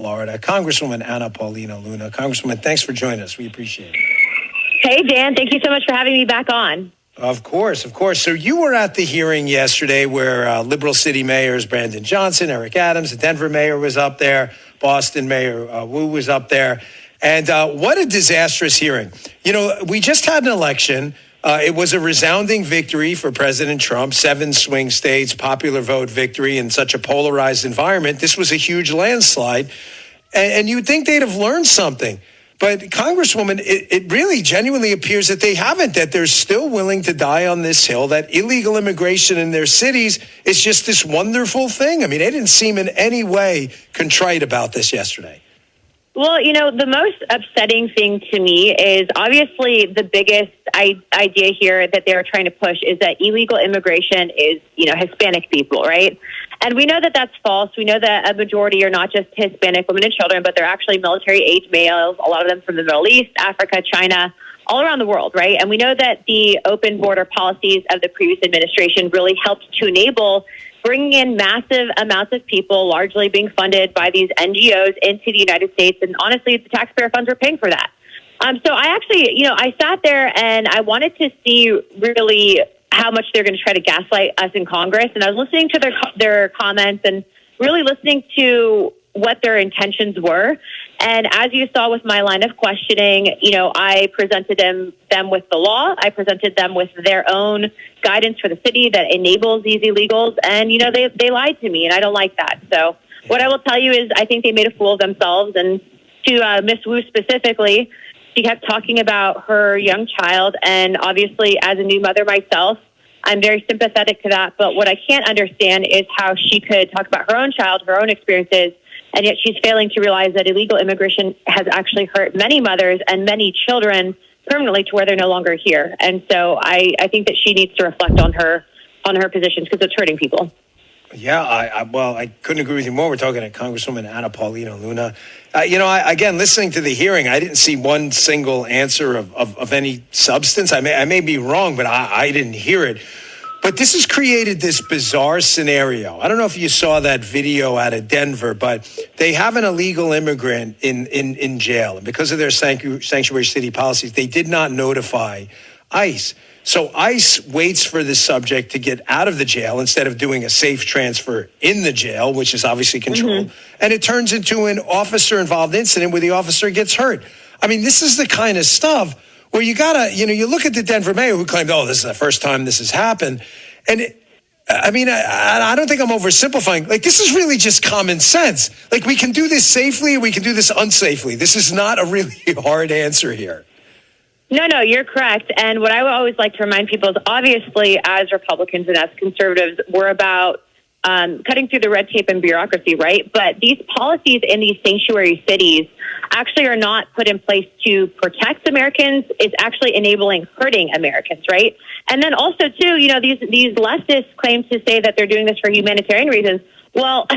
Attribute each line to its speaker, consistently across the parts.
Speaker 1: Florida, Congresswoman Paulina Luna. Congresswoman, thanks for joining us. We appreciate it.
Speaker 2: Hey, Dan. Thank you so much for having me back on.
Speaker 1: Of course. So you were at the hearing yesterday where liberal city mayors Brandon Johnson, Eric Adams, the Denver mayor was up there, Boston Mayor Wu was up there. And what a disastrous hearing. You know, we just had an election. It was a resounding victory for President Trump, 7 swing states, popular vote victory in such a polarized environment. This was a huge landslide. And you'd think they'd have learned something. But Congresswoman, it really genuinely appears that they haven't, that they're still willing to die on this hill, that illegal immigration in their cities is just this wonderful thing. I mean, they didn't seem in any way contrite about this yesterday.
Speaker 2: Well, you know, the most upsetting thing to me is obviously the biggest idea here that they're trying to push is that illegal immigration is, Hispanic people, right? And we know that that's false. We know that a majority are not just Hispanic women and children, but they're actually military-age males, a lot of them from the Middle East, Africa, China, all around the world, right? And we know that the open border policies of the previous administration really helped to enable bringing in massive amounts of people, largely being funded by these NGOs into the United States. And honestly, the taxpayer funds were paying for that. So I actually, I sat there and I wanted to see really how much they're going to try to gaslight us in Congress. And I was listening to their comments and really listening to what their intentions were. And as you saw with my line of questioning, I presented them with the law. I presented them with their own guidance for the city that enables these illegals. And, they lied to me, and I don't like that. So what I will tell you is I think they made a fool of themselves. And to Ms. Wu specifically, she kept talking about her young child. And obviously, as a new mother myself, I'm very sympathetic to that. But what I can't understand is how she could talk about her own child, her own experiences, and yet she's failing to realize that illegal immigration has actually hurt many mothers and many children permanently to where they're no longer here. And so I think that she needs to reflect on her positions because it's hurting people.
Speaker 1: Yeah, I couldn't agree with you more. We're talking to Congresswoman Paulina Luna. Again, listening to the hearing, I didn't see one single answer of any substance. I may be wrong, but I didn't hear it. But this has created this bizarre scenario. I don't know if you saw that video out of Denver, but they have an illegal immigrant in jail. And because of their sanctuary city policies, they did not notify ICE. So ICE waits for the subject to get out of the jail instead of doing a safe transfer in the jail, which is obviously controlled. Mm-hmm. And it turns into an officer-involved incident where the officer gets hurt. I mean, this is the kind of stuff where you gotta, you look at the Denver mayor who claimed, this is the first time this has happened. And I don't think I'm oversimplifying. Like, this is really just common sense. Like, we can do this safely, we can do this unsafely. This is not a really hard answer here.
Speaker 2: No, you're correct. And what I would always like to remind people is obviously as Republicans and as conservatives, we're about cutting through the red tape and bureaucracy, right? But these policies in these sanctuary cities actually are not put in place to protect Americans. It's actually enabling hurting Americans, right? And then also, too, these leftists claim to say that they're doing this for humanitarian reasons. Well,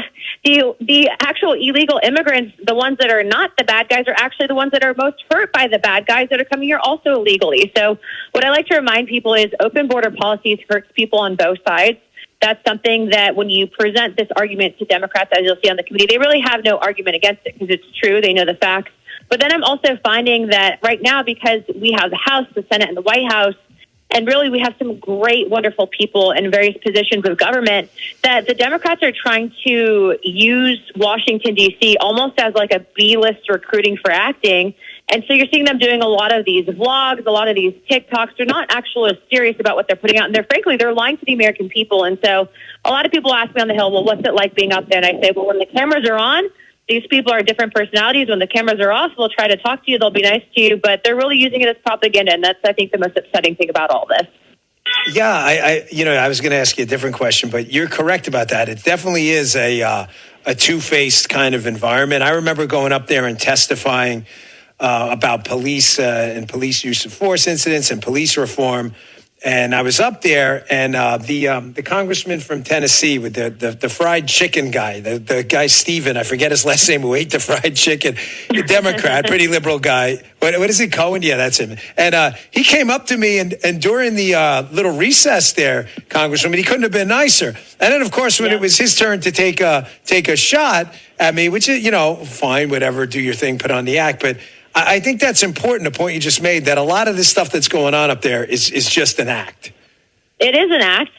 Speaker 2: the actual illegal immigrants, the ones that are not the bad guys, are actually the ones that are most hurt by the bad guys that are coming here also illegally. So what I like to remind people is open border policies hurts people on both sides. That's something that when you present this argument to Democrats, as you'll see on the committee, they really have no argument against it because it's true. They know the facts. But then I'm also finding that right now, because we have the House, the Senate, and the White House, and really we have some great, wonderful people in various positions of government, that the Democrats are trying to use Washington, D.C. almost as like a B-list recruiting for acting. And so you're seeing them doing a lot of these vlogs, a lot of these TikToks. They're not actually serious about what they're putting out. And they're lying to the American people. And so a lot of people ask me on the Hill, well, what's it like being up there? And I say, well, when the cameras are on, these people are different personalities. When the cameras are off, they'll try to talk to you. They'll be nice to you. But they're really using it as propaganda. And that's, I think, the most upsetting thing about all this.
Speaker 1: Yeah, I was going to ask you a different question, but you're correct about that. It definitely is a two-faced kind of environment. I remember going up there and testifying about police and police use of force incidents and police reform. And I was up there, and the congressman from Tennessee with the fried chicken guy, the guy Steven, I forget his last name, who ate the fried chicken, the Democrat, pretty liberal guy. What is it, Cohen? Yeah, that's him. And he came up to me, and during the little recess there, Congresswoman, he couldn't have been nicer. And then, of course, when it was his turn to take a shot at me, which is, fine, whatever, do your thing, put on the act, but I think that's important, the point you just made, that a lot of this stuff that's going on up there is just an act.
Speaker 2: It is an act.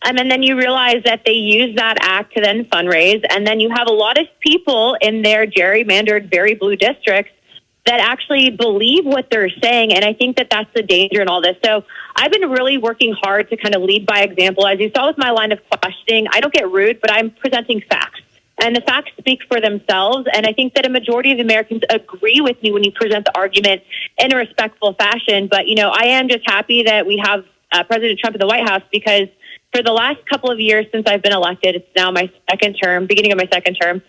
Speaker 2: And then you realize that they use that act to then fundraise. And then you have a lot of people in their gerrymandered, very blue districts that actually believe what they're saying. And I think that that's the danger in all this. So I've been really working hard to kind of lead by example. As you saw with my line of questioning, I don't get rude, but I'm presenting facts. And the facts speak for themselves. And I think that a majority of Americans agree with me when you present the argument in a respectful fashion. But, I am just happy that we have President Trump in the White House, because for the last couple of years since I've been elected, it's now my second term, beginning of my second term,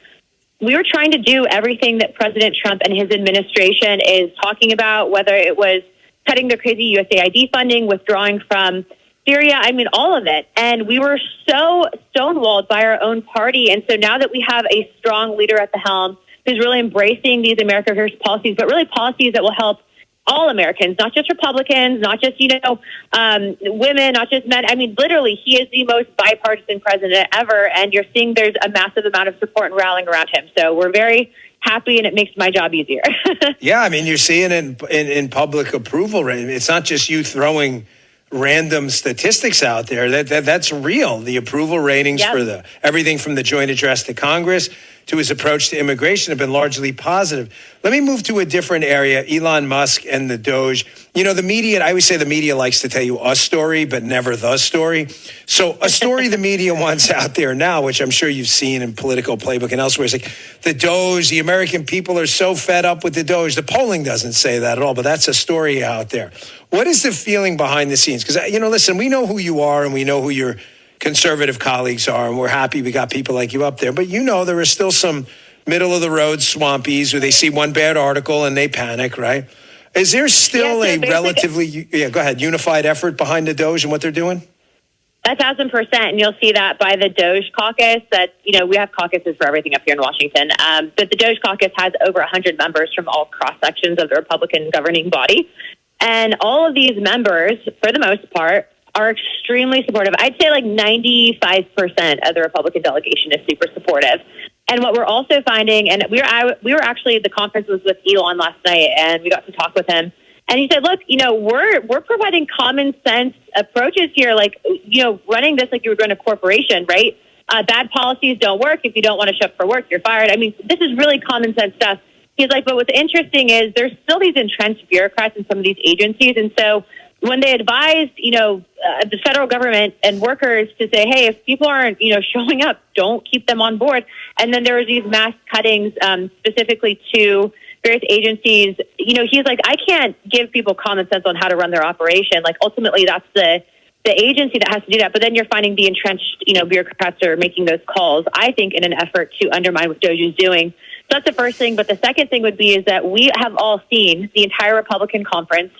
Speaker 2: we were trying to do everything that President Trump and his administration is talking about, whether it was cutting the crazy USAID funding, withdrawing from Syria, all of it. And we were so stonewalled by our own party. And so now that we have a strong leader at the helm who's really embracing these America First policies, but really policies that will help all Americans, not just Republicans, not just, women, not just men. Literally, he is the most bipartisan president ever. And you're seeing there's a massive amount of support and rallying around him. So we're very happy, and it makes my job easier.
Speaker 1: Yeah, you're seeing it in public approval. Right? It's not just you throwing random statistics out there. That's real. The approval ratings for everything from the joint address to Congress to his approach to immigration have been largely positive. Let me move to a different area, Elon Musk and the Doge. The media, I always say the media likes to tell you a story, but never the story. So a story the media wants out there now, which I'm sure you've seen in Political Playbook and elsewhere, is like the Doge, the American people are so fed up with the Doge. The polling doesn't say that at all, but that's a story out there. What is the feeling behind the scenes? Because, listen, we know who you are and we know who your conservative colleagues are, and we're happy we got people like you up there. But there are still some middle-of-the-road swampies who they see one bad article and they panic, right? Is there still a relatively, go ahead, unified effort behind the Doge and what they're doing?
Speaker 2: 1,000%, and you'll see that by the Doge caucus. That we have caucuses for everything up here in Washington, but the Doge caucus has over 100 members from all cross sections of the Republican governing body, and all of these members, for the most part, are extremely supportive. I'd say like 95% of the Republican delegation is super supportive. And what we're also finding, and we were actually, the conference was with Elon last night, and we got to talk with him. And he said, look, we're providing common sense approaches here, like, running this like you were doing a corporation, right? Bad policies don't work. If you don't want to show up for work, you're fired. This is really common sense stuff. He's like, but what's interesting is there's still these entrenched bureaucrats in some of these agencies. And so when they advised, the federal government and workers to say, hey, if people aren't, showing up, don't keep them on board. And then there was these mass cuttings specifically to various agencies. He's like, I can't give people common sense on how to run their operation. Like, ultimately, that's the agency that has to do that. But then you're finding the entrenched, bureaucrats are making those calls, I think, in an effort to undermine what Doge is doing. So that's the first thing. But the second thing would be is that we have all seen, the entire Republican conference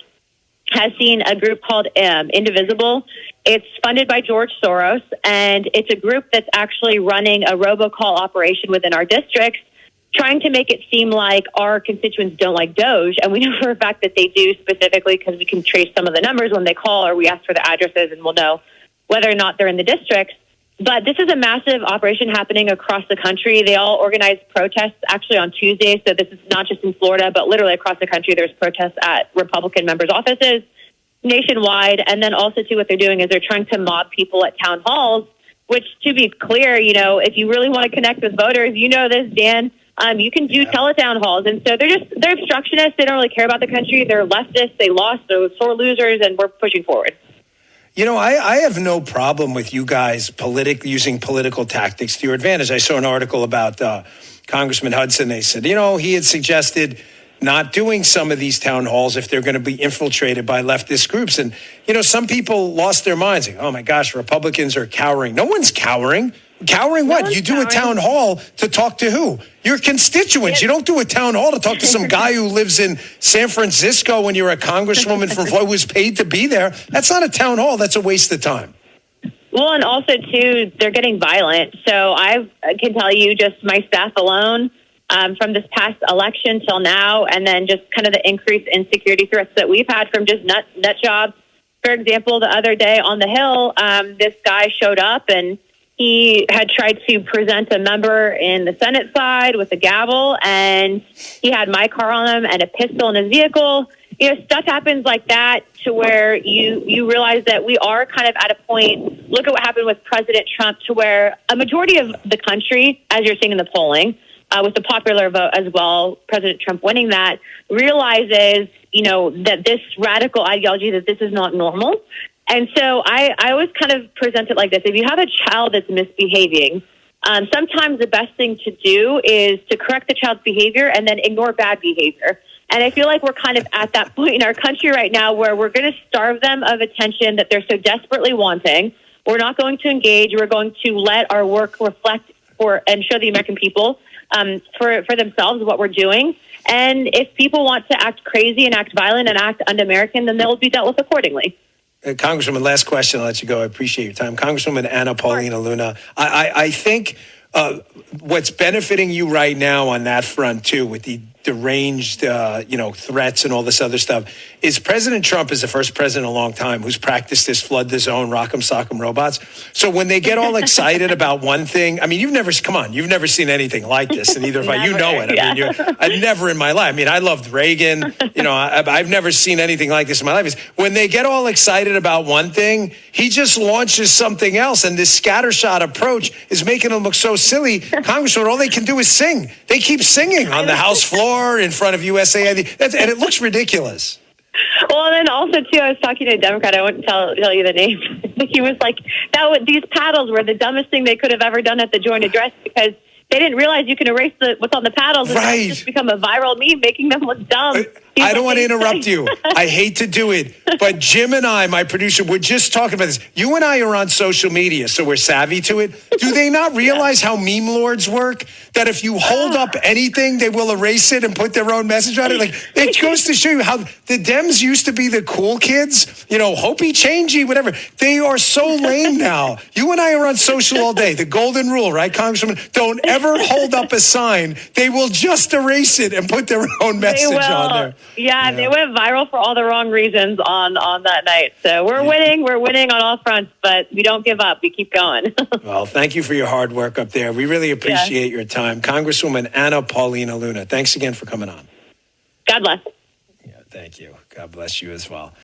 Speaker 2: has seen a group called Indivisible. It's funded by George Soros, and it's a group that's actually running a robocall operation within our districts, trying to make it seem like our constituents don't like Doge. And we know for a fact that they do, specifically because we can trace some of the numbers when they call, or we ask for the addresses and we'll know whether or not they're in the districts. But this is a massive operation happening across the country. They all organized protests actually on Tuesday. So this is not just in Florida, but literally across the country. There's protests at Republican members' offices nationwide. And then also, too, what they're doing is they're trying to mob people at town halls, which, to be clear, if you really want to connect with voters, this, Dan, you can do teletown halls. And so they're obstructionists. They don't really care about the country. They're leftists. They lost. They're sore losers, and we're pushing forward.
Speaker 1: I have no problem with you guys using political tactics to your advantage. I saw an article about Congressman Hudson. They said, he had suggested not doing some of these town halls if they're going to be infiltrated by leftist groups. And, some people lost their minds. Like, oh, my gosh, Republicans are cowering. No one's cowering. Cowering what?
Speaker 2: one's
Speaker 1: You do a
Speaker 2: cowering.
Speaker 1: town hall to talk to who? Your constituents. You don't do a town hall to talk to some guy who lives in San Francisco when you're a congresswoman from Florida who's paid to be there. That's not a town hall. That's a waste of time.
Speaker 2: Well, and also, too, they're getting violent. So I can tell you just my staff alone from this past election till now, and then just kind of the increase in security threats that we've had from just nut jobs. For example, the other day on the Hill, this guy showed up and he had tried to present a member in the Senate side with a gavel, and he had my car on him and a pistol in his vehicle. You know, stuff happens like that to where you realize that we are kind of at a point. Look at what happened with President Trump, to where a majority of the country, as you're seeing in the polling, with the popular vote as well, President Trump winning that, realizes, you know, that this radical ideology, that this is not normal. And so I always kind of present it like this. If you have a child that's misbehaving, sometimes the best thing to do is to correct the child's behavior and then ignore bad behavior. And I feel like we're kind of at that point in our country right now where we're going to starve them of attention that they're so desperately wanting. We're not going to engage. We're going to let our work reflect and show the American people for themselves what we're doing. And if people want to act crazy and act violent and act un-American, then they'll be dealt with accordingly.
Speaker 1: Congresswoman, last question. I'll let you go. I appreciate your time. Congresswoman Anna Paulina Luna, I think what's benefiting you right now on that front, too, with the deranged, threats and all this other stuff, is President Trump is the first president in a long time who's practiced this flood the zone, rock'em sock'em robots. So when they get all excited about one thing, I mean, you've never seen anything like this. And either you know it. I mean, I've never in my life. I mean, I loved Reagan. I've never seen anything like this in my life. Is when they get all excited about one thing, he just launches something else. And this scattershot approach is making them look so silly. Congressman, all they can do is sing. They keep singing on the House floor in front of USAID, and it looks ridiculous.
Speaker 2: Well, and then also, too, I was talking to a Democrat. I wouldn't tell you the name. He was like, these paddles were the dumbest thing they could have ever done at the joint address, because they didn't realize you can erase what's on the paddles and
Speaker 1: right.
Speaker 2: just become a viral meme, making them look dumb.
Speaker 1: I don't want to interrupt you. I hate to do it. But Jim and I, my producer, we're just talking about this. You and I are on social media, so we're savvy to it. Do they not realize how meme lords work? That if you hold up anything, they will erase it and put their own message on it? Like, it goes to show you how the Dems used to be the cool kids, hopey, changey, whatever. They are so lame now. You and I are on social all day. The golden rule, right, Congresswoman? Don't ever hold up a sign. They will just erase it and put their own message on there.
Speaker 2: Yeah, they went viral for all the wrong reasons on that night. So we're winning. We're winning on all fronts, but we don't give up. We keep going.
Speaker 1: Well, thank you for your hard work up there. We really appreciate your time. Congresswoman Anna Paulina Luna, thanks again for coming on.
Speaker 2: God bless.
Speaker 1: Yeah, thank you. God bless you as well.